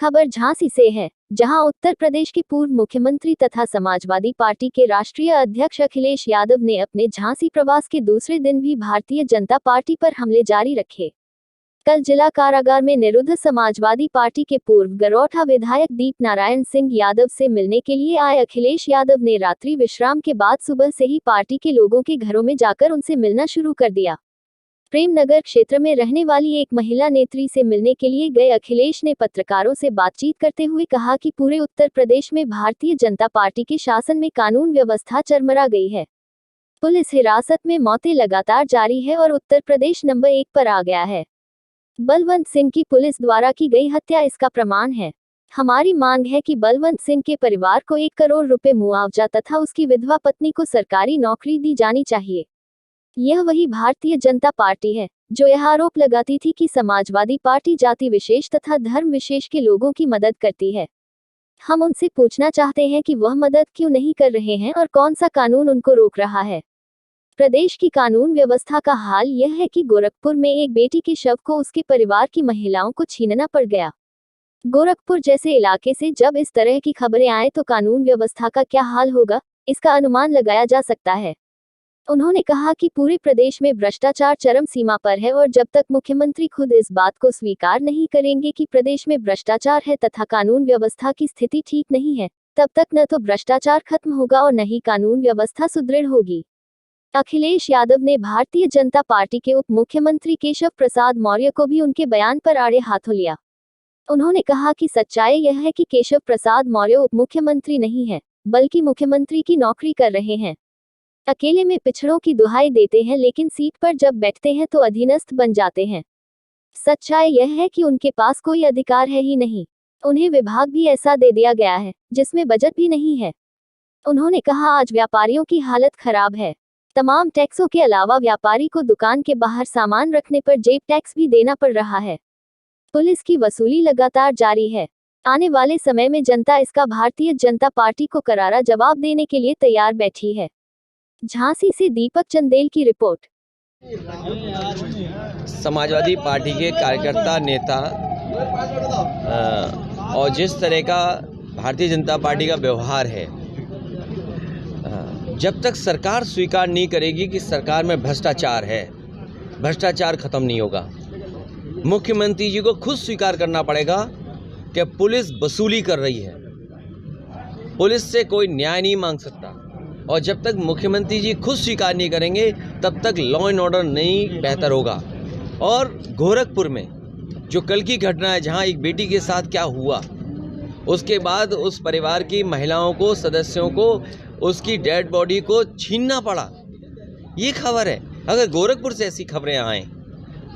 खबर झांसी से है, जहां उत्तर प्रदेश के पूर्व मुख्यमंत्री तथा समाजवादी पार्टी के राष्ट्रीय अध्यक्ष अखिलेश यादव ने अपने झांसी प्रवास के दूसरे दिन भी भारतीय जनता पार्टी पर हमले जारी रखे। कल जिला कारागार में निरुद्ध समाजवादी पार्टी के पूर्व गरौठा विधायक दीप नारायण सिंह यादव से मिलने के लिए आए अखिलेश यादव ने रात्रि विश्राम के बाद सुबह से ही पार्टी के लोगों के घरों में जाकर उनसे मिलना शुरू कर दिया। प्रेमनगर क्षेत्र में रहने वाली एक महिला नेत्री से मिलने के लिए गए अखिलेश ने पत्रकारों से बातचीत करते हुए कहा कि पूरे उत्तर प्रदेश में भारतीय जनता पार्टी के शासन में कानून व्यवस्था चरमरा गई है। पुलिस हिरासत में मौतें लगातार जारी है और उत्तर प्रदेश नंबर 1 पर आ गया है। बलवंत सिंह की पुलिस द्वारा की गई हत्या इसका प्रमाण है। हमारी मांग है कि बलवंत सिंह के परिवार को 1 करोड़ रुपए मुआवजा तथा उसकी विधवा पत्नी को सरकारी नौकरी दी जानी चाहिए। यह वही भारतीय जनता पार्टी है जो यह आरोप लगाती थी कि समाजवादी पार्टी जाति विशेष तथा धर्म विशेष के लोगों की मदद करती है। हम उनसे पूछना चाहते हैं कि वह मदद क्यों नहीं कर रहे हैं और कौन सा कानून उनको रोक रहा है। प्रदेश की कानून व्यवस्था का हाल यह है कि गोरखपुर में एक बेटी के शव को उसके परिवार की महिलाओं को छीनना पड़ गया। गोरखपुर जैसे इलाके से जब इस तरह की खबरें आए तो कानून व्यवस्था का क्या हाल होगा, इसका अनुमान लगाया जा सकता है। उन्होंने कहा कि पूरे प्रदेश में भ्रष्टाचार चरम सीमा पर है और जब तक मुख्यमंत्री खुद इस बात को स्वीकार नहीं करेंगे कि प्रदेश में भ्रष्टाचार है तथा कानून व्यवस्था की स्थिति ठीक नहीं है, तब तक न तो भ्रष्टाचार खत्म होगा और न ही कानून व्यवस्था सुदृढ़ होगी। अखिलेश यादव ने भारतीय जनता पार्टी के उप मुख्यमंत्री केशव प्रसाद मौर्य को भी उनके बयान पर आड़े हाथों लिया। उन्होंने कहा कि सच्चाई यह है कि केशव प्रसाद मौर्य उप मुख्यमंत्री नहीं है, बल्कि मुख्यमंत्री की नौकरी कर रहे हैं। अकेले में पिछड़ों की दुहाई देते हैं, लेकिन सीट पर जब बैठते हैं तो अधीनस्थ बन जाते हैं। सच्चाई यह है कि उनके पास कोई अधिकार है ही नहीं। उन्हें विभाग भी ऐसा दे दिया गया है जिसमें बजट भी नहीं है। उन्होंने कहा, आज व्यापारियों की हालत खराब है। तमाम टैक्सों के अलावा व्यापारी को दुकान के बाहर सामान रखने पर जेब टैक्स भी देना पड़ रहा है। पुलिस की वसूली लगातार जारी है। आने वाले समय में जनता इसका भारतीय जनता पार्टी को करारा जवाब देने के लिए तैयार बैठी है। झांसी से दीपक चंदेल की रिपोर्ट। समाजवादी पार्टी के कार्यकर्ता नेता और जिस तरह का भारतीय जनता पार्टी का व्यवहार है, जब तक सरकार स्वीकार नहीं करेगी कि सरकार में भ्रष्टाचार है, भ्रष्टाचार खत्म नहीं होगा। मुख्यमंत्री जी को खुद स्वीकार करना पड़ेगा कि पुलिस वसूली कर रही है। पुलिस से कोई न्याय नहीं मांग सकता और जब तक मुख्यमंत्री जी खुद स्वीकार नहीं करेंगे तब तक लॉ एंड ऑर्डर नहीं बेहतर होगा। और गोरखपुर में जो कल की घटना है, जहां एक बेटी के साथ क्या हुआ, उसके बाद उस परिवार की महिलाओं को, सदस्यों को उसकी डेड बॉडी को छीनना पड़ा, ये खबर है। अगर गोरखपुर से ऐसी खबरें आएँ,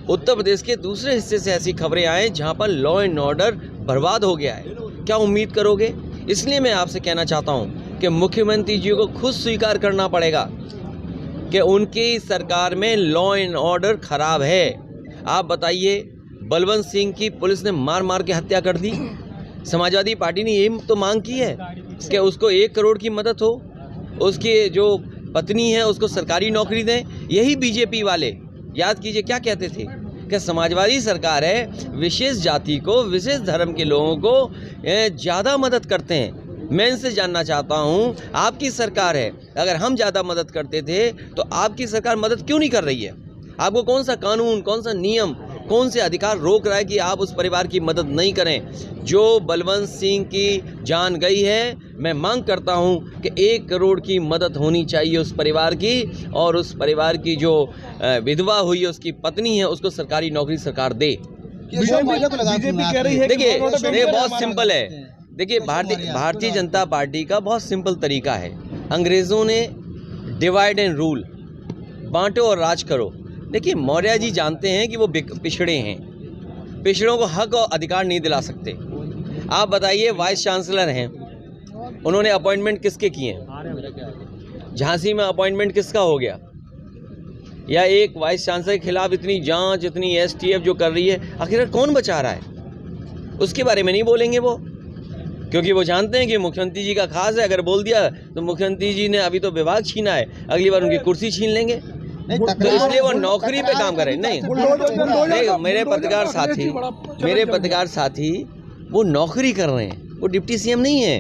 उत्तर प्रदेश के दूसरे हिस्से से ऐसी खबरें आएँ जहां पर लॉ एंड ऑर्डर बर्बाद हो गया है, क्या उम्मीद करोगे? इसलिए मैं आपसे कहना चाहता हूं कि मुख्यमंत्री जी को खुद स्वीकार करना पड़ेगा कि उनकी सरकार में लॉ एंड ऑर्डर खराब है। आप बताइए, बलवंत सिंह की पुलिस ने मार मार के हत्या कर दी। समाजवादी पार्टी ने ये तो मांग की है कि उसको 1 करोड़ की मदद हो, उसकी जो पत्नी है उसको सरकारी नौकरी दें। यही बीजेपी वाले, याद कीजिए, क्या कहते थे कि समाजवादी सरकार है, विशेष जाति को, विशेष धर्म के लोगों को ज़्यादा मदद करते हैं। मैं इनसे जानना चाहता हूं, आपकी सरकार है, अगर हम ज़्यादा मदद करते थे तो आपकी सरकार मदद क्यों नहीं कर रही है? आपको कौन सा कानून, कौन सा नियम, कौन से अधिकार रोक रहा है कि आप उस परिवार की मदद नहीं करें? जो बलवंत सिंह की जान गई है, मैं मांग करता हूं कि 1 करोड़ की मदद होनी चाहिए उस परिवार की, और उस परिवार की जो विधवा हुई है, उसकी पत्नी है, उसको सरकारी नौकरी सरकार दे। देखिए, बहुत सिंपल है। देखिए, भारतीय जनता पार्टी का बहुत सिंपल तरीका है। अंग्रेज़ों ने डिवाइड एंड रूल, बांटो और राज करो। देखिए, मौर्य जी जानते हैं कि वो पिछड़े हैं, पिछड़ों को हक और अधिकार नहीं दिला सकते। आप बताइए, वाइस चांसलर हैं, उन्होंने अपॉइंटमेंट किसके किए हैं? झांसी में अपॉइंटमेंट किसका हो गया? या एक वाइस चांसलर के खिलाफ इतनी जांच, इतनी STF जो कर रही है, आखिर कौन बचा रहा है? उसके बारे में नहीं बोलेंगे वो, क्योंकि वो जानते हैं कि मुख्यमंत्री जी का खास है। अगर बोल दिया तो मुख्यमंत्री जी ने अभी तो विभाग छीना है, अगली बार उनकी कुर्सी छीन लेंगे, तो इसलिए वो नौकरी पे काम करें। नहीं, मेरे पत्रकार साथी वो नौकरी कर रहे हैं, वो डिप्टी सीएम नहीं है,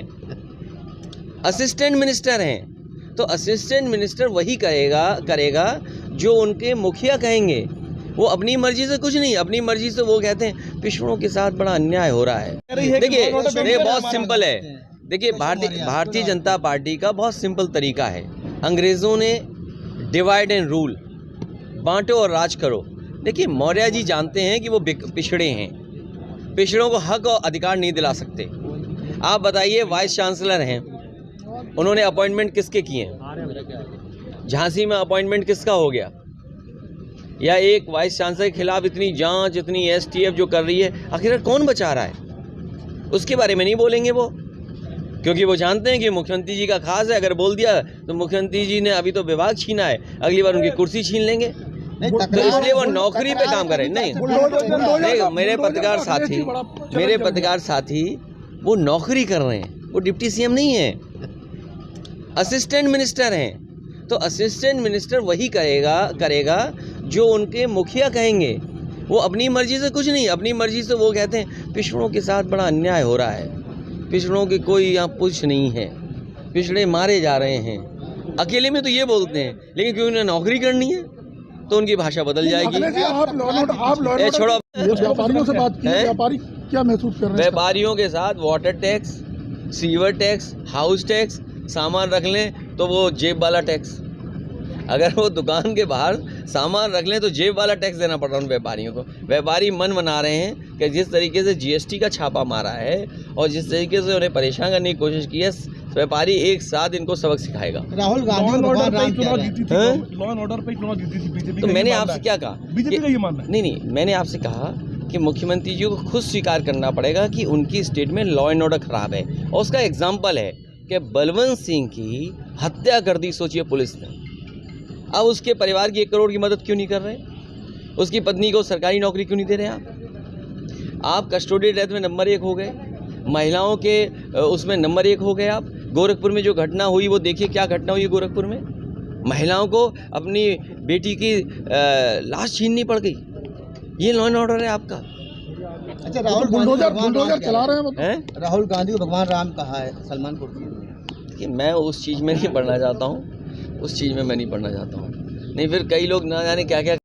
असिस्टेंट मिनिस्टर हैं। तो असिस्टेंट मिनिस्टर वही करेगा जो उनके मुखिया कहेंगे। वो अपनी मर्जी से कुछ नहीं, अपनी मर्जी से वो कहते हैं पिछड़ों के साथ बड़ा अन्याय हो रहा है। देखिए बहुत सिंपल है। देखिए भारतीय जनता पार्टी का बहुत सिंपल तरीका है। अंग्रेज़ों ने डिवाइड एंड रूल, बांटो और राज करो। देखिए मौर्य जी जानते हैं कि वो पिछड़े हैं, पिछड़ों को हक और अधिकार नहीं दिला सकते। आप बताइए, वाइस चांसलर हैं, उन्होंने अपॉइंटमेंट किसके किए हैं? झांसी में अपॉइंटमेंट किसका हो गया? या एक वाइस चांसलर के खिलाफ इतनी जांच, इतनी एसटीएफ जो कर रही है, आखिर कौन बचा रहा है? उसके बारे में नहीं बोलेंगे वो, क्योंकि वो जानते हैं कि मुख्यमंत्री जी का खास है। अगर बोल दिया तो मुख्यमंत्री जी ने अभी तो विभाग छीना है, अगली बार उनकी कुर्सी छीन लेंगे। तो इसलिए वो नौकरी पे काम करें। नहीं, मेरे पत्रकार साथी वो नौकरी कर रहे हैं, वो डिप्टी सीएम नहीं है, असिस्टेंट मिनिस्टर हैं। तो असिस्टेंट मिनिस्टर वही करेगा जो उनके मुखिया कहेंगे। वो अपनी मर्जी से कुछ नहीं, अपनी मर्जी से वो कहते हैं पिछड़ों के साथ बड़ा अन्याय हो रहा है, पिछड़ों की कोई यहाँ पुछ नहीं है, पिछड़े मारे जा रहे हैं। अकेले में तो ये बोलते हैं, लेकिन क्योंकि उन्हें नौकरी करनी है तो उनकी भाषा बदल जाएगी। छोड़ो, व्यापारियों से बात की, व्यापारी क्या महसूस कर रहे हैं? व्यापारियों के साथ water tax, sewer tax, house tax, सामान रख लें तो वो जेब वाला टैक्स। अगर वो दुकान के बाहर सामान रख लें तो जेब वाला टैक्स देना पड़ रहा है उन व्यापारियों को। व्यापारी मन बना रहे हैं कि जिस तरीके से जीएसटी का छापा मारा है और जिस तरीके से उन्हें परेशान करने की कोशिश की है, व्यापारी एक साथ इनको सबक सिखाएगा। Rahul Gandhi law and order पे चुनाव जीती थी बीजेपी। तो मैंने आपसे क्या कहा? बीजेपी का ये मानना है। नहीं, मैंने आपसे कहा कि मुख्यमंत्री जी को खुद स्वीकार करना पड़ेगा कि उनकी स्टेट में लॉ एंड ऑर्डर खराब है। और उसका एग्जाम्पल है कि बलवंत सिंह की हत्या कर दी, सोचिए पुलिस ने। अब उसके परिवार की 1 करोड़ की मदद क्यों नहीं कर रहे? उसकी पत्नी को सरकारी नौकरी क्यों नहीं दे रहे आप कस्टोडियल डेथ में नंबर 1 हो गए, महिलाओं के उसमें नंबर 1 हो गए आप। गोरखपुर में जो घटना हुई वो देखिए, क्या घटना हुई गोरखपुर में, महिलाओं को अपनी बेटी की लाश छीननी पड़ गई। ये लॉ एंड ऑर्डर है आपका। अच्छा, बुलडोजर चला रहे हैं। राहुल गांधी को भगवान राम कहा है सलमान खुर्शीद कि मैं उस चीज़ में नहीं पढ़ना चाहता हूँ, उस चीज़ में मैं नहीं पढ़ना चाहता हूँ। नहीं फिर कई लोग ना जाने क्या क्या